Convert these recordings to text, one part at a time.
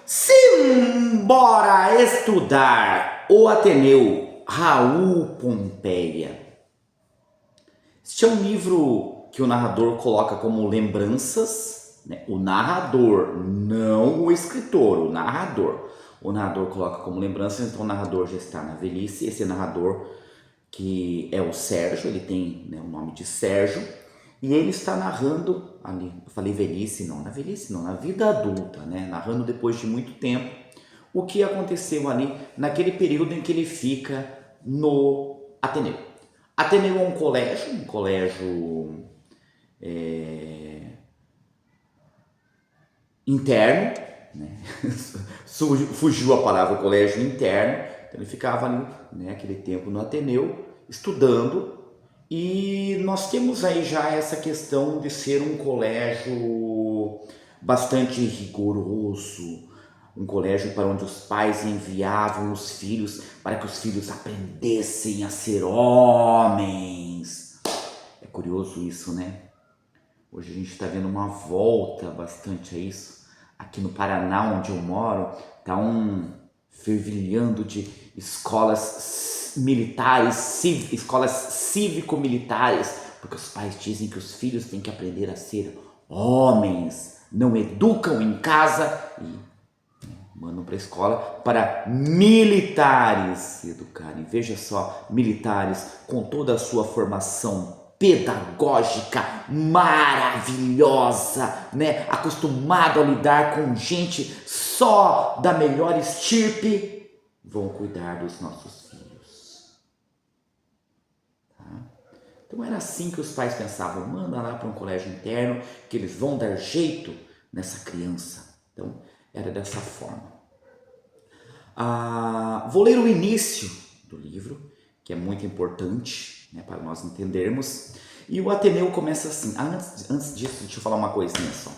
Simbora estudar o Ateneu Raul Pompeia. Este é um livro que o narrador coloca como lembranças, né? O narrador, não o escritor, o narrador. O narrador coloca como lembranças, então o narrador já está na velhice. Esse narrador, que é o Sérgio, ele tem, né, o nome de Sérgio, e ele está narrando ali, eu falei velhice, não, na velhice não, na vida adulta, né? Narrando depois de muito tempo o que aconteceu ali naquele período em que ele fica no Ateneu. Ateneu é um colégio interno, né? Fugiu a palavra colégio interno, então ele ficava ali, né, aquele tempo no Ateneu, estudando, e nós temos aí já essa questão de ser um colégio bastante rigoroso, um colégio para onde os pais enviavam os filhos para que os filhos aprendessem a ser homens. É curioso isso, né? Hoje a gente está vendo uma volta bastante a isso. Aqui no Paraná, onde eu moro, está fervilhando de escolas militares, escolas cívico-militares, porque os pais dizem que os filhos têm que aprender a ser homens, não educam em casa e mandam para a escola para militares se educarem. Veja só, militares com toda a sua formação pedagógica maravilhosa, né? Acostumado a lidar com gente só da melhor estirpe, vão cuidar dos nossos filhos. Tá? Então era assim que os pais pensavam: manda lá para um colégio interno que eles vão dar jeito nessa criança. Então era dessa forma. Vou ler o início do livro, que é muito importante, né, para nós entendermos. E o Ateneu começa assim. Antes disso, deixa eu falar uma coisinha só.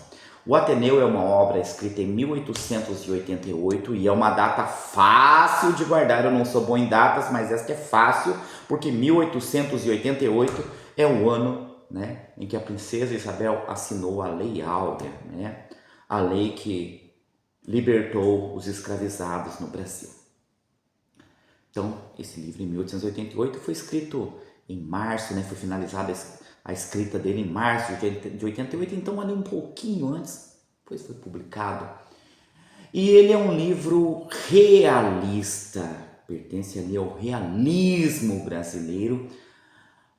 O Ateneu é uma obra escrita em 1888 e é uma data fácil de guardar. Eu não sou bom em datas, mas esta é fácil, porque 1888 é o ano, né, em que a princesa Isabel assinou a Lei Áurea, né, a lei que libertou os escravizados no Brasil. Então, esse livro em 1888 foi escrito em março, né? Foi finalizada a escrita dele em março de 88, então ali um pouquinho antes, depois foi publicado. E ele é um livro realista, pertence ali ao realismo brasileiro,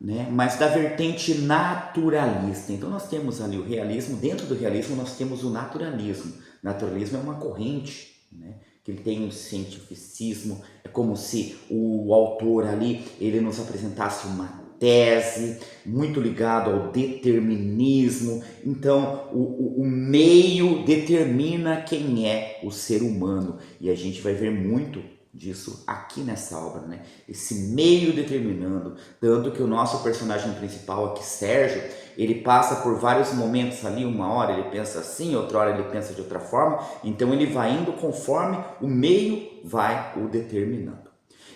né? Mas da vertente naturalista. Então nós temos ali o realismo, dentro do realismo nós temos o naturalismo. Naturalismo é uma corrente, né, que ele tem um cientificismo, é como se o autor ali, ele nos apresentasse uma tese muito ligado ao determinismo. Então o meio determina quem é o ser humano, e a gente vai ver muito disso aqui nessa obra, né? Esse meio determinando, tanto que o nosso personagem principal aqui, Sérgio, ele passa por vários momentos ali, uma hora ele pensa assim, outra hora ele pensa de outra forma, então ele vai indo conforme o meio vai o determinando.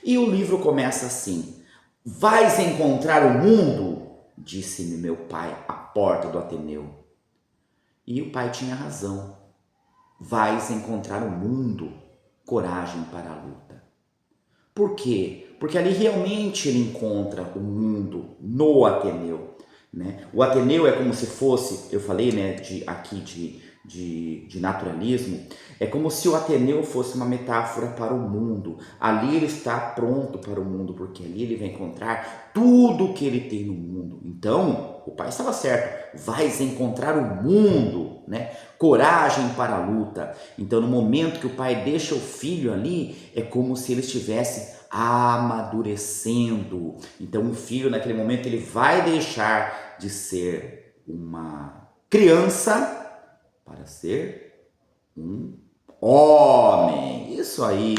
E o livro começa assim: vais encontrar o mundo, disse-me meu pai à porta do Ateneu. E o pai tinha razão. Vais encontrar o mundo, coragem para a luta. Por quê? Porque ali realmente ele encontra o mundo no Ateneu, né? O Ateneu é como se fosse, eu falei, né, de naturalismo, é como se o Ateneu fosse uma metáfora para o mundo. Ali ele está pronto para o mundo, porque ali ele vai encontrar tudo o que ele tem no mundo. Então, o pai estava certo, vais encontrar o mundo, né? Coragem para a luta. Então, no momento que o pai deixa o filho ali, é como se ele estivesse amadurecendo. Então, o filho, naquele momento, ele vai deixar de ser uma criança para ser um homem. Isso aí,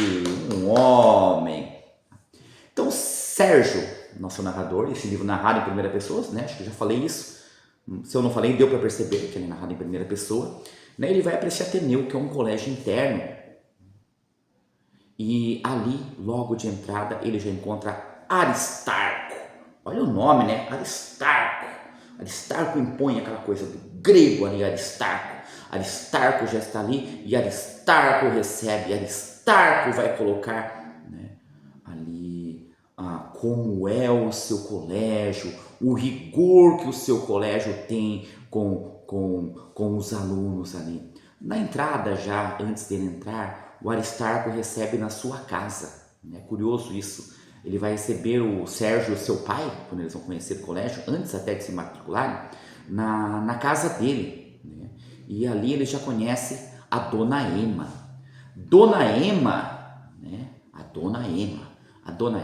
um homem. Então, Sérgio, nosso narrador, esse livro narrado em primeira pessoa, né? Acho que eu já falei isso. Se eu não falei, deu para perceber que ele é narrado em primeira pessoa. Né? Ele vai para esse Ateneu, que é um colégio interno. E ali, logo de entrada, ele já encontra Aristarco. Olha o nome, né? Aristarco. Aristarco impõe aquela coisa do grego ali, Aristarco. Aristarco já está ali e Aristarco recebe, Aristarco vai colocar, né, ali como é o seu colégio, o rigor que o seu colégio tem com os alunos ali. Na entrada já, antes dele entrar, o Aristarco recebe na sua casa. É curioso isso. Ele vai receber o Sérgio, seu pai, quando eles vão conhecer o colégio, antes até de se matricularem, na casa dele, né? E ali ele já conhece a Dona Ema. Dona Ema, né? A Dona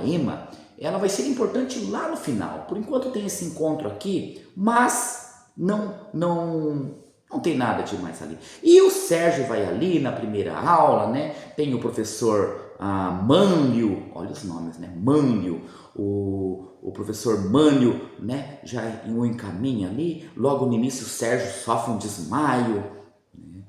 Ema, ela vai ser importante lá no final. Por enquanto tem esse encontro aqui, mas não tem nada demais ali. E o Sérgio vai ali na primeira aula, né? Tem o professor Mânlio, olha os nomes, né? Mânlio, o professor Mânlio, né? Já o encaminha ali. Logo no início o Sérgio sofre um desmaio, né?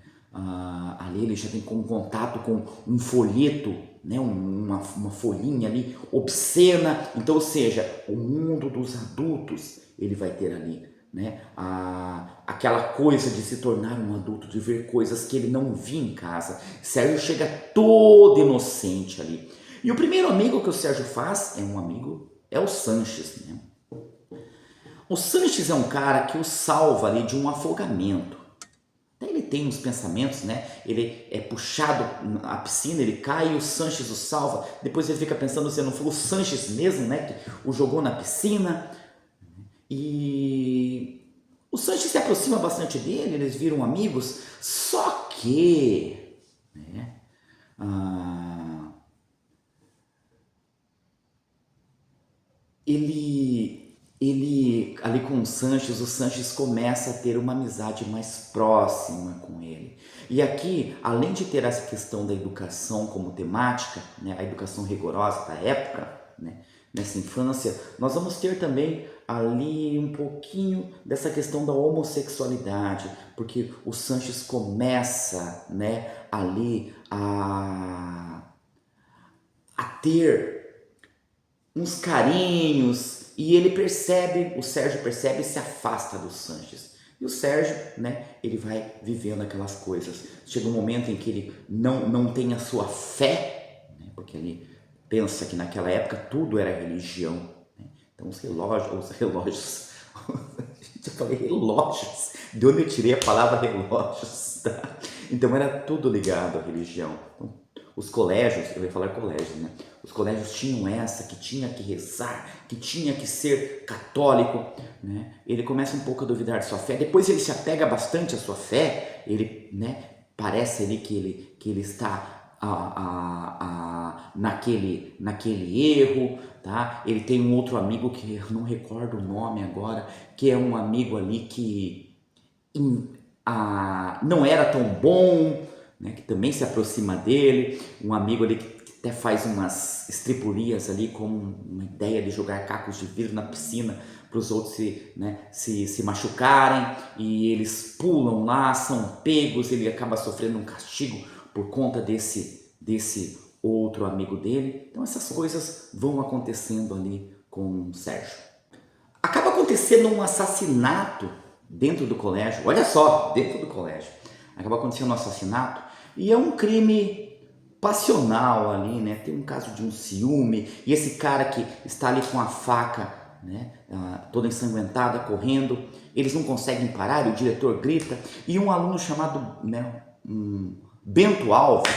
Ali ele já tem contato com um folheto, né? uma folhinha ali obscena. Então, ou seja, o mundo dos adultos ele vai ter ali, né? Aquela coisa de se tornar um adulto, de ver coisas que ele não via em casa. Sérgio chega todo inocente ali. E o primeiro amigo que o Sérgio faz é o Sanches, né? O Sanches é um cara que o salva ali de um afogamento. Daí ele tem uns pensamentos, né? Ele é puxado à piscina, ele cai e o Sanches o salva. Depois ele fica pensando se não foi o Sanches mesmo, né, que o jogou na piscina. E o Sanches se aproxima bastante dele, eles viram amigos, só que, né, ele ali com o Sanches começa a ter uma amizade mais próxima com ele. E aqui, além de ter essa questão da educação como temática, né, a educação rigorosa da época, né, nessa infância, nós vamos ter também ali um pouquinho dessa questão da homossexualidade, porque o Sanches começa, né, ali a ter uns carinhos e o Sérgio percebe e se afasta do Sanches. E o Sérgio, né, ele vai vivendo aquelas coisas. Chega um momento em que ele não tem a sua fé, né, porque ele pensa que naquela época tudo era religião, né? Então os relógios, eu falei relógios, de onde eu tirei a palavra relógios, tá? Então era tudo ligado à religião. Então, os colégios, eu ia falar colégio, né? Os colégios tinham essa, que tinha que rezar, que tinha que ser católico, né? Ele começa um pouco a duvidar de sua fé, depois ele se apega bastante à sua fé, ele, né, parece ali que ele está naquele erro, tá? Ele tem um outro amigo que eu não recordo o nome agora, que é um amigo ali que não era tão bom, né, que também se aproxima dele, um amigo ali que até faz umas estripulias ali com uma ideia de jogar cacos de vidro na piscina para os outros se machucarem, e eles pulam lá, são pegos, ele acaba sofrendo um castigo por conta desse outro amigo dele. Então essas coisas vão acontecendo ali com o Sérgio. Acaba acontecendo um assassinato dentro do colégio, olha só, dentro do colégio. Acaba acontecendo um assassinato e é um crime passional ali, né? Tem um caso de um ciúme e esse cara que está ali com a faca, né, toda ensanguentada, correndo, eles não conseguem parar, o diretor grita e um aluno chamado, né, Bento Alves,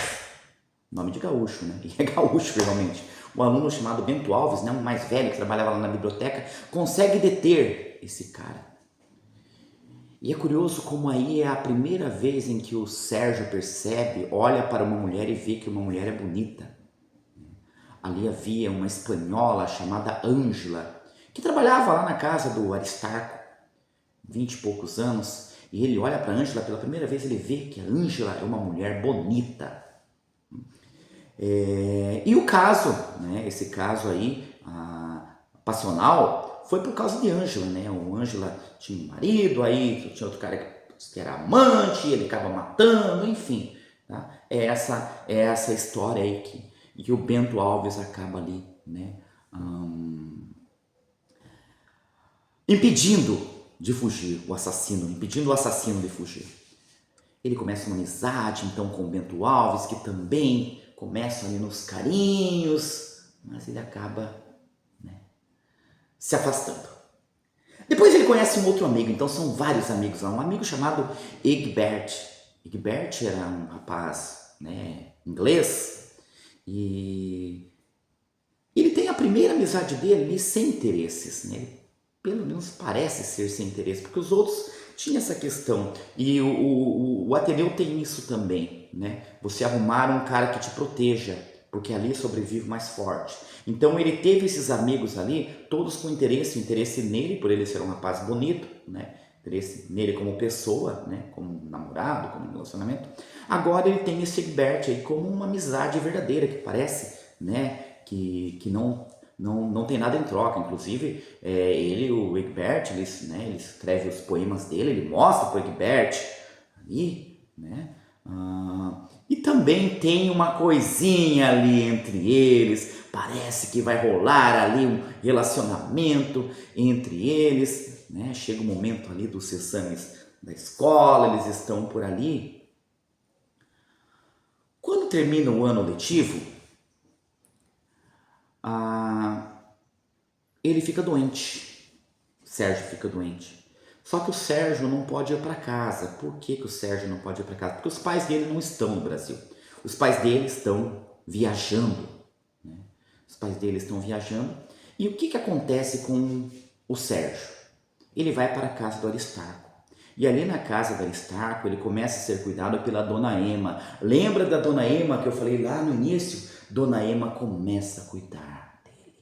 nome de gaúcho, né? E é gaúcho realmente. Um aluno chamado Bento Alves, né, um mais velho que trabalhava lá na biblioteca, consegue deter esse cara. E é curioso como aí é a primeira vez em que o Sérgio percebe, olha para uma mulher e vê que uma mulher é bonita. Ali havia uma espanhola chamada Ângela, que trabalhava lá na casa do Aristarco, 20 e poucos anos, e ele olha para a Ângela pela primeira vez, ele vê que a Ângela é uma mulher bonita. E o caso, né, esse caso aí, passional, foi por causa de Ângela, né? O Ângela tinha um marido, aí tinha outro cara que era amante, ele acaba matando, enfim. Tá? É essa história aí que o Bento Alves acaba ali, né, impedindo o assassino de fugir. Ele começa uma amizade, então, com o Bento Alves, que também começa ali nos carinhos, mas ele acaba, né, se afastando. Depois ele conhece um outro amigo, então são vários amigos lá. Um amigo chamado Egbert. Egbert era um rapaz, né, inglês, e ele tem a primeira amizade dele ali sem interesses, né? Ele, pelo menos parece ser sem interesse, porque os outros tinham essa questão. E o Ateneu tem isso também, né? Você arrumar um cara que te proteja, porque ali sobrevive o mais forte. Então ele teve esses amigos ali, todos com interesse, interesse nele, por ele ser um rapaz bonito, né? Interesse nele como pessoa, né? Como namorado, como relacionamento. Agora ele tem esse Egbert aí como uma amizade verdadeira, que parece, né? Que não tem nada em troca. Inclusive, ele, o Egbert, ele escreve os poemas dele, ele mostra para o Egbert ali, né? E também tem uma coisinha ali entre eles, parece que vai rolar ali um relacionamento entre eles, né? Chega o momento ali dos exames da escola, eles estão por ali. Quando termina o ano letivo, ele fica doente. Sérgio fica doente. Só que o Sérgio não pode ir para casa. Por que o Sérgio não pode ir para casa? Porque os pais dele não estão no Brasil. Os pais dele estão viajando, né? Os pais dele estão viajando. E o que acontece com o Sérgio? Ele vai para a casa do Aristarco. E ali na casa do Aristarco, ele começa a ser cuidado pela Dona Ema. Lembra da Dona Ema que eu falei lá no início? Dona Ema começa a cuidar dele.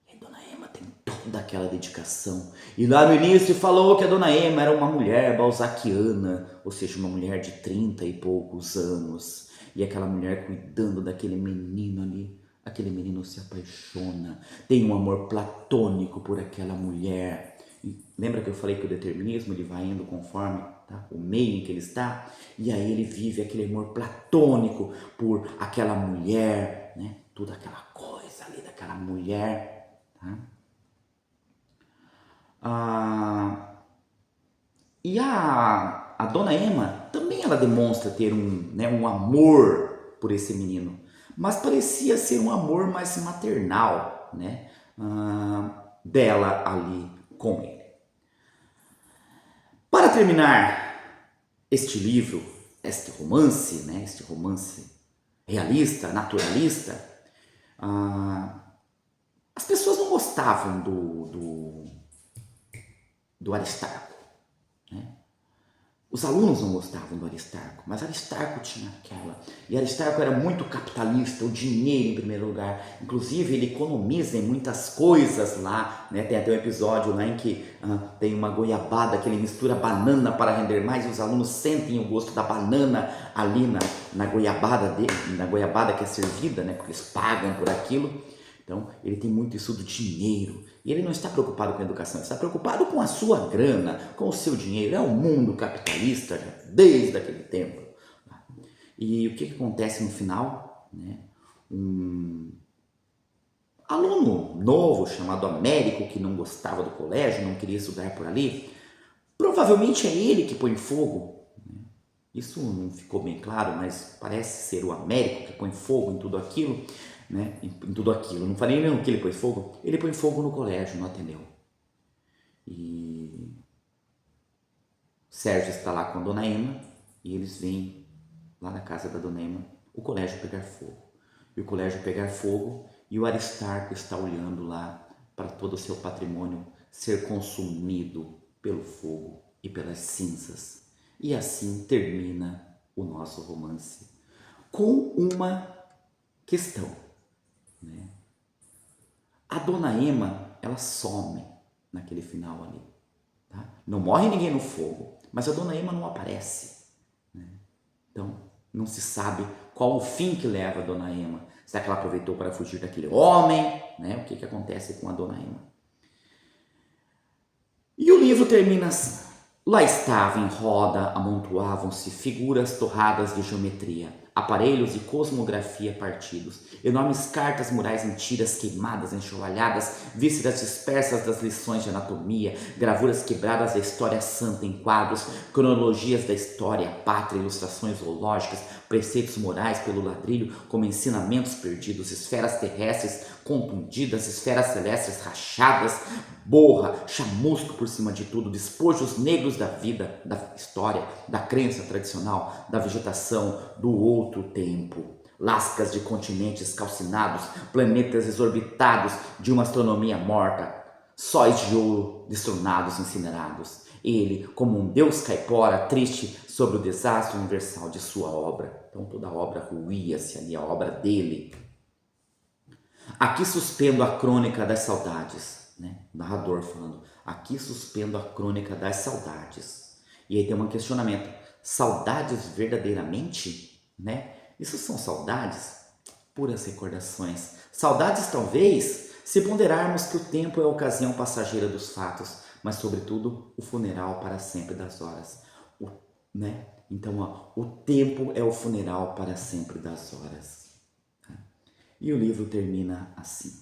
E a Dona Ema tem toda aquela dedicação. E lá no início falou que a Dona Ema era uma mulher balzaquiana, ou seja, uma mulher de 30 e poucos anos. E aquela mulher cuidando daquele menino ali. Aquele menino se apaixona, tem um amor platônico por aquela mulher. Lembra que eu falei que o determinismo ele vai indo conforme, tá, o meio em que ele está? E aí ele vive aquele amor platônico por aquela mulher, né? Toda aquela coisa ali daquela mulher. Tá? E a Dona Ema também ela demonstra ter um amor por esse menino, mas parecia ser um amor mais maternal, né? Dela ali com ele. Para terminar este livro, este romance, né, este romance realista, naturalista, as pessoas não gostavam do Aristarco, né? Os alunos não gostavam do Aristarco, mas Aristarco tinha aquela. E Aristarco era muito capitalista, o dinheiro em primeiro lugar. Inclusive, ele economiza em muitas coisas lá, né? Tem até um episódio lá em que tem uma goiabada que ele mistura banana para render mais e os alunos sentem o gosto da banana ali na goiabada dele, na goiabada que é servida, né? Porque eles pagam por aquilo. Então, ele tem muito isso do dinheiro. E ele não está preocupado com a educação, ele está preocupado com a sua grana, com o seu dinheiro. É o mundo capitalista desde aquele tempo. E o que acontece no final? Né? Um aluno novo chamado Américo, que não gostava do colégio, não queria estudar por ali, provavelmente é ele que põe fogo. Isso não ficou bem claro, mas parece ser o Américo que põe fogo em tudo aquilo. Né, em tudo aquilo. Não falei nem o que ele põe fogo. Ele põe fogo no colégio, no Ateneu. E Sérgio está lá com a Dona Ema e eles vêm lá na casa da Dona Ema o colégio pegar fogo. E o colégio pegar fogo e o Aristarco está olhando lá para todo o seu patrimônio ser consumido pelo fogo e pelas cinzas. E assim termina o nosso romance com uma questão. Né? A Dona Ema, ela some naquele final ali. Tá? Não morre ninguém no fogo, mas a Dona Ema não aparece. Né? Então, não se sabe qual o fim que leva a Dona Ema. Será que ela aproveitou para fugir daquele homem? Né? O que acontece com a Dona Ema? E o livro termina assim. Lá estava em roda, amontoavam-se figuras torradas de geometria. aparelhos de cosmografia partidos, enormes cartas murais em tiras queimadas, enxovalhadas, vísceras dispersas das lições de anatomia, gravuras quebradas da história santa em quadros, cronologias da história, pátria, ilustrações zoológicas, preceitos morais pelo ladrilho, como ensinamentos perdidos, esferas terrestres contundidas, esferas celestes rachadas, borra, chamusco por cima de tudo, despojos negros da vida, da história, da crença tradicional, da vegetação, do outro tempo. Lascas de continentes calcinados, planetas exorbitados de uma astronomia morta, sóis de ouro destronados, incinerados. Ele, como um deus caipora, triste sobre o desastre universal de sua obra. Então toda a obra ruía-se ali, a obra dele. Aqui suspendo a crônica das saudades, né? O narrador falando, aqui suspendo a crônica das saudades. E aí tem um questionamento, saudades verdadeiramente, né? Isso são saudades? Puras recordações. Saudades talvez, se ponderarmos que o tempo é a ocasião passageira dos fatos, mas sobretudo o funeral para sempre das horas, né? Então, ó, o tempo é o funeral para sempre das horas. E o livro termina assim.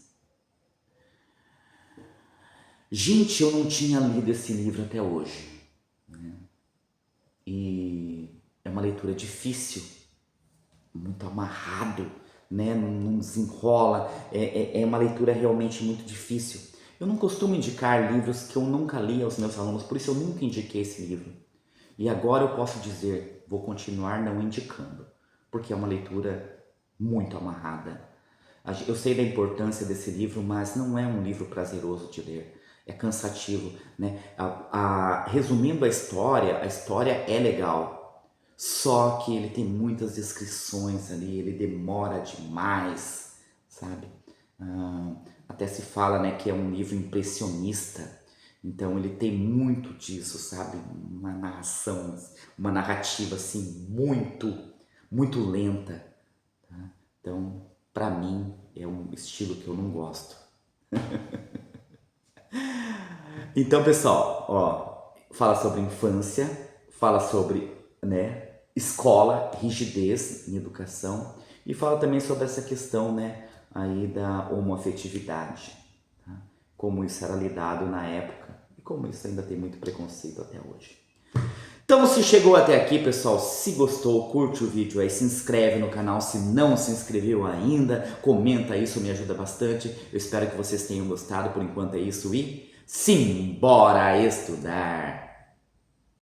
Gente, eu não tinha lido esse livro até hoje, né? E é uma leitura difícil, muito amarrado, né? Não desenrola, é uma leitura realmente muito difícil. Eu não costumo indicar livros que eu nunca li aos meus alunos, por isso eu nunca indiquei esse livro. E agora eu posso dizer, vou continuar não indicando, porque é uma leitura muito amarrada. Eu sei da importância desse livro, mas não é um livro prazeroso de ler, é cansativo, né? Resumindo a história é legal, só que ele tem muitas descrições ali, ele demora demais, sabe? Até se fala, né, que é um livro impressionista, então ele tem muito disso, sabe? Uma narração, uma narrativa assim muito lenta, tá? Então, para mim, é um estilo que eu não gosto. Então, pessoal, ó, fala sobre infância, fala sobre, né, escola, rigidez em educação e fala também sobre essa questão, né, aí da homoafetividade, tá? Como isso era lidado na época e como isso ainda tem muito preconceito até hoje. Então, se chegou até aqui, pessoal, se gostou, curte o vídeo aí, se inscreve no canal se não se inscreveu ainda, comenta isso, me ajuda bastante. Eu espero que vocês tenham gostado, por enquanto é isso e simbora estudar!